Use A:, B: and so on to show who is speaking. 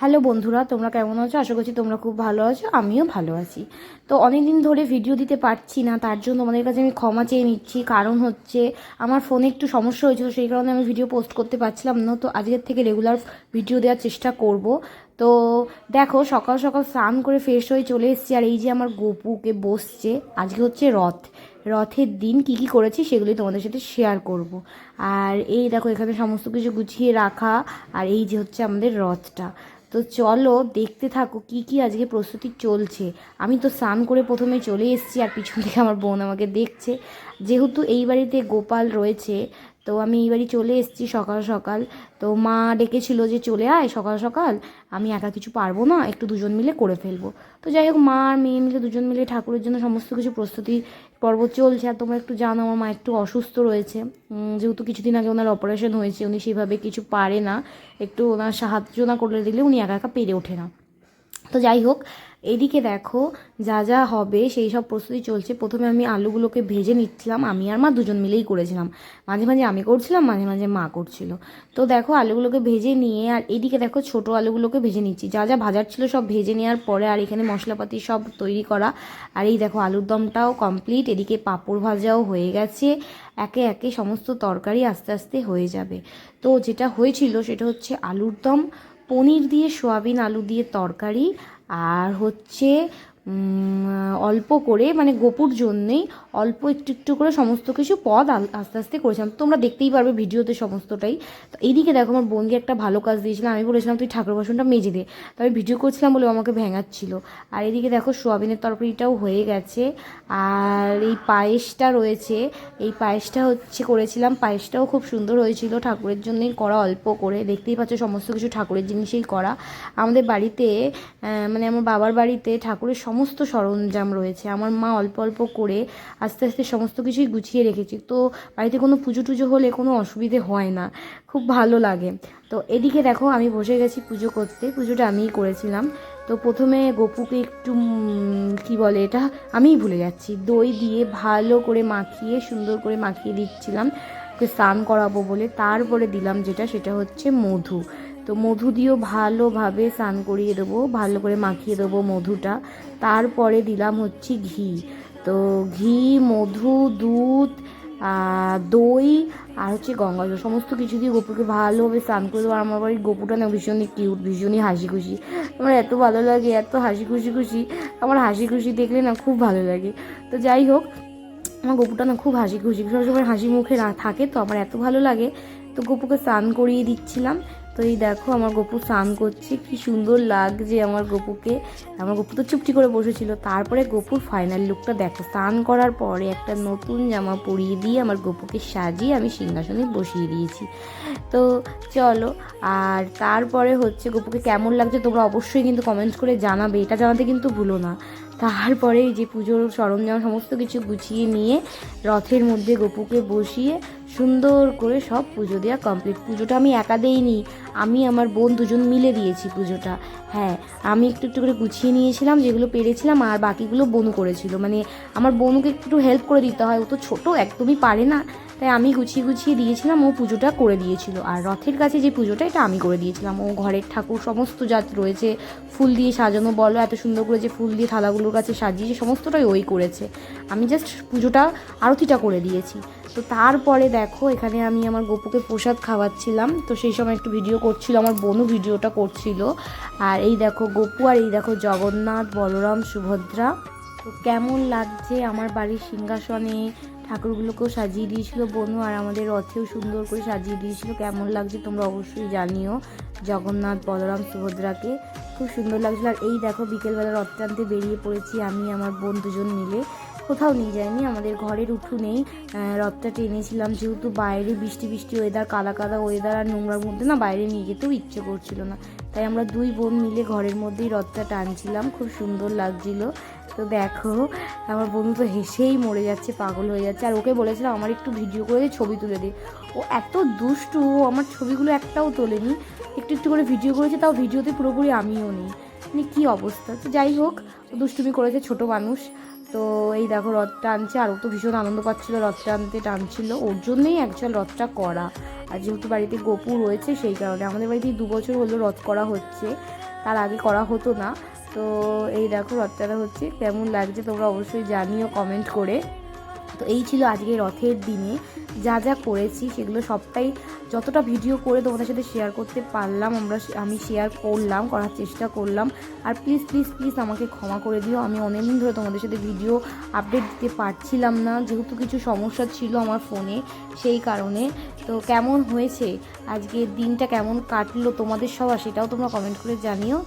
A: Hello বন্ধুরা, তোমরা কেমন আছো? আশা করছি তোমরা খুব ভালো আছো, আমিও ভালো আছি। তো অনেক দিন ধরে ভিডিও দিতে পারছি না, তার জন্য তোমাদের কাছে আমি ক্ষমা চেয়ে নিচ্ছি। কারণ হচ্ছে আমার ফোনে একটু সমস্যা হয়েছিল, সেই কারণে আমি ভিডিও পোস্ট করতে পারছিলাম না। তো আজকের থেকে রেগুলার ভিডিও দেওয়ার চেষ্টা করব। তো দেখো, সকাল সকাল স্নান করে ফ্রেশ হয়ে চলে এসেছি। আর এই যে আমার গপুকে বসছে, আজকে হচ্ছে রথের দিন কি কি করেছি সেগুলি তোমাদের সাথে শেয়ার করব। আর এই দেখো, এখানে সমস্ত কিছু গুছিয়ে রাখা। আর এই যে হচ্ছে আমাদের রথটা। তো চলো দেখতে থাকো কি কি আজকে প্রস্তুতি চলছে। আমি তো স্নান করে প্রথমে চলে এসেছি, আর পিছন থেকে আমার বোন আমাকে দেখছে। যেহেতু এই বাড়িতে গোপাল রয়েছে, তো আমি এই বাড়ি চলে এসেছি সকাল সকাল। তো মা ডেকেছিল যে চলে আয় সকাল সকাল, আমি একা কিছু পারবো না, একটু দুজন মিলে করে ফেলবো। তো যাই হোক, মা আর মেয়ে মিলে দুজন মিলে ঠাকুরের জন্য সমস্ত কিছু প্রস্তুতি পর্ব চলছে। আর তোমরা একটু জানো, আমার মা একটু অসুস্থ রয়েছে। যেহেতু কিছুদিন আগে ওনার অপারেশন হয়েছে, উনি সেভাবে কিছু পারে না। একটু ওনার সাহায্য না করে দিলে উনি একা একা পেরে ওঠে না। তো যাই হোক, এদিকে দেখো যা যা হবে সেই সব প্রস্তুতি চলছে। প্রথমে আমি আলুগুলোকে ভেজে নিচ্ছিলাম, আমি আর মা দুজন মিলেই করেছিলাম। মাঝে মাঝে আমি করছিলাম, মাঝে মাঝে মা করছিল। তো দেখো আলুগুলোকে ভেজে নিয়ে, আর এদিকে দেখো ছোটো আলুগুলোকে ভেজে নিচ্ছি। যা যা ভাজার ছিল সব ভেজে নেওয়ার পরে, আর এখানে মশলাপাতি সব তৈরি করা। আর এই দেখো আলুর দমটাও কমপ্লিট, এদিকে পাঁপড় ভাজাও হয়ে গেছে। একে একে সমস্ত তরকারি আস্তে আস্তে হয়ে যাবে। তো যেটা হয়েছিল সেটা হচ্ছে আলুর দম, পনির দিয়ে সোয়াবিন আলু দিয়ে তরকারি, আর হচ্ছে অল্প করে, মানে গোপুর জন্যেই অল্প একটু একটু করে সমস্ত কিছু পদ আস্তে আস্তে করেছিলাম। তোমরা দেখতেই পারবে ভিডিওতে সমস্তটাই। তো এইদিকে দেখো, আমার বোনকে একটা ভালো কাজ দিয়েছিলাম। আমি বলেছিলাম তুই ঠাকুর বাসনটা মেজে দে, তো আমি ভিডিও করছিলাম বলে আমাকে ভেঙাচ্ছিল। আর এদিকে দেখো সোয়াবিনের তরকারিটাও হয়ে গেছে। আর এই পায়েসটা রয়েছে, এই পায়েসটা হচ্ছে করেছিলাম, পায়েসটাও খুব সুন্দর হয়েছিল। ঠাকুরের জন্যই করা, অল্প করে। দেখতেই পাচ্ছ সমস্ত কিছু ঠাকুরের জিনিসেই করা। আমাদের বাড়িতে মানে আমার বাবার বাড়িতে ঠাকুরের সমস্ত সরঞ্জাম রয়েছে। আমার মা অল্প অল্প করে আস্তে আস্তে সমস্ত কিছুই গুছিয়ে রেখেছি। তো বাড়িতে কোনো পুজো টুজো হলে কোনো অসুবিধে হয় না, খুব ভালো লাগে। তো এদিকে দেখো আমি বসে গেছি পুজো করতে। পুজোটা আমিই করেছিলাম। তো প্রথমে গপুকে একটু কি বলে এটা, আমিই ভুলে যাচ্ছি, দই দিয়ে ভালো করে মাখিয়ে, সুন্দর করে মাখিয়ে দিচ্ছিলাম ওকে স্নান করাবো বলে। তারপরে দিলাম যেটা, সেটা হচ্ছে মধু। তো মধু দিয়েও ভালোভাবে স্নান করিয়ে দেবো, ভালো করে মাখিয়ে দেবো মধুটা। তারপরে দিলাম হচ্ছে ঘি। তো ঘি, মধু, দুধ, দই, আর হচ্ছে গঙ্গা জল, সমস্ত কিছু দিয়ে গপুকে ভালোভাবে স্নান করে দেবো। আর আমার বাড়ির গপুটা না ভীষণই কিউট, ভীষণই হাসি খুশি। আমার এত ভালো লাগে, এত হাসি খুশি। আমার হাসি খুশি দেখলে না খুব ভালো লাগে। তো যাই হোক, আমার গপুটা না খুব হাসি খুশি, সবসময় হাসি মুখে থাকে, তো আমার এত ভালো লাগে। তো গপুকে স্নান করিয়ে দিচ্ছিলাম। তো এই দেখো আমার গপু স্নান করছে, কি সুন্দর লাগছে আমার গপুকে। আমার গপু তো চুপটি করে বসেছিল। তারপরে গপুর ফাইনাল লুকটা দেখো, স্নান করার পরে একটা নতুন জামা পরিয়ে দিয়ে আমার গপুকে সাজিয়ে আমি সিংহাসনে বসিয়ে দিয়েছি। তো চলো, আর তারপরে হচ্ছে গপুকে কেমন লাগছে তোমরা অবশ্যই কিন্তু কমেন্টস করে জানাবে, এটা জানাতে কিন্তু ভুলো না। তারপরে এই যে পুজোর সরঞ্জাম সমস্ত কিছু গুছিয়ে নিয়ে রথের মধ্যে গপুকে বসিয়ে সুন্দর করে সব পুজো দেওয়া কমপ্লিট। পুজোটা আমি একা দেইনি, আমি আমার বোন দুজন মিলে দিয়েছি পুজোটা। হ্যাঁ, আমি একটু একটু করে গুছিয়ে নিয়েছিলাম যেগুলো পেরেছিলাম, আর বাকিগুলো বোনু করেছিল। মানে আমার বোনুকে একটু হেল্প করে দিতে হয়, ও তো ছোটো, একদমই পারে না। তাই আমি গুছিয়ে গুছিয়ে দিয়েছিলাম, ও পুজোটা করে দিয়েছিল। আর রথের কাছে যে পুজোটা, এটা আমি করে দিয়েছিলাম। ও ঘরের ঠাকুর সমস্ত জাত রয়েছে, ফুল দিয়ে সাজানো বলো, এত সুন্দর করে যে ফুল দিয়ে থালাগুলোর কাছে সাজিয়েছে সমস্তটাই ওই করেছে। আমি জাস্ট পুজোটা আরতিটা করে দিয়েছি। তো তারপরে দেখো এখানে আমি আমার গপুকে প্রসাদ খাওয়াচ্ছিলাম। তো সেই সময় একটু ভিডিও করছিল, আমার বোনও ভিডিওটা করছিল। আর এই দেখো গপু, আর এই দেখো জগন্নাথ, বলরাম, সুভদ্রা। তো কেমন লাগছে আমার বাড়ির সিংহাসনে ঠাকুরগুলোকেও সাজিয়ে দিয়েছিল বনু, আর আমাদের রথেও সুন্দর করে সাজিয়ে দিয়েছিল। কেমন লাগছে তোমরা অবশ্যই জানিও। জগন্নাথ, বলরাম, সুভদ্রাকে খুব সুন্দর লাগছিল। আর এই দেখো বিকেলবেলা রথ টানতে বেরিয়ে পড়েছি আমি আমার বোন দুজন মিলে। কোথাও নিয়ে যায়নি, আমাদের ঘরের উঠোনেই রথটা টেনেছিলাম। যেহেতু বাইরে বৃষ্টি বৃষ্টি ওয়েদার, কাদা কাদা ওয়েদার, আর নোংরার মধ্যে না বাইরে নিয়ে যেতেও ইচ্ছে করছিল না, তাই আমরা দুই বোন মিলে ঘরের মধ্যেই রথটা টানছিলাম। খুব সুন্দর লাগছিল। তো দেখো আমার বন্ধু তো হেসেই মরে যাচ্ছে, পাগল হয়ে যাচ্ছে। আর ওকে বলেছিলাম আমার একটু ভিডিও করে ছবি তুলে দে, ও এত দুষ্টু, ও আমার ছবিগুলো একটাও তোলেনি, একটু একটু করে ভিডিও করেছে, তাও ভিডিওতে পুরোপুরি আমিও নেই। মানে কী অবস্থা। তো যাই হোক, দুষ্টুমি করেছে ছোট মানুষ। তো এই দেখো রথ টানছে, আর ও তো ভীষণ আনন্দ পাচ্ছিলো রথ টানতে, টানছিল, ওর জন্যই অ্যাকচুয়াল রথটা করা। আর যেহেতু বাড়িতে গপু রয়েছে সেই কারণে আমাদের বাড়িতে 2 বছর হলো রথ করা হচ্ছে, তার আগে করা হতো না। তো এই দেখো রথ টানা হচ্ছে, কেমন লাগছে তোমরা অবশ্যই জানিও কমেন্ট করে। তো এই ছিল আজকে রথের দিনে যা যা করেছি, সেগুলো সবটাই যতটা ভিডিও করে তোমাদের সাথে শেয়ার করতে পারলাম আমি শেয়ার করলাম, করার চেষ্টা করলাম। আর প্লিজ প্লিজ প্লিজ আমাকে ক্ষমা করে দিও, আমি অনেকদিন ধরে তোমাদের সাথে ভিডিও আপডেট দিতে পারছিলাম না, যেহেতু কিছু সমস্যা ছিল আমার ফোনে সেই কারণে। তো কেমন হয়েছে আজকের দিনটা, কেমন কাটলো তোমাদের সবার, সেটাও তোমরা কমেন্ট করে জানিও।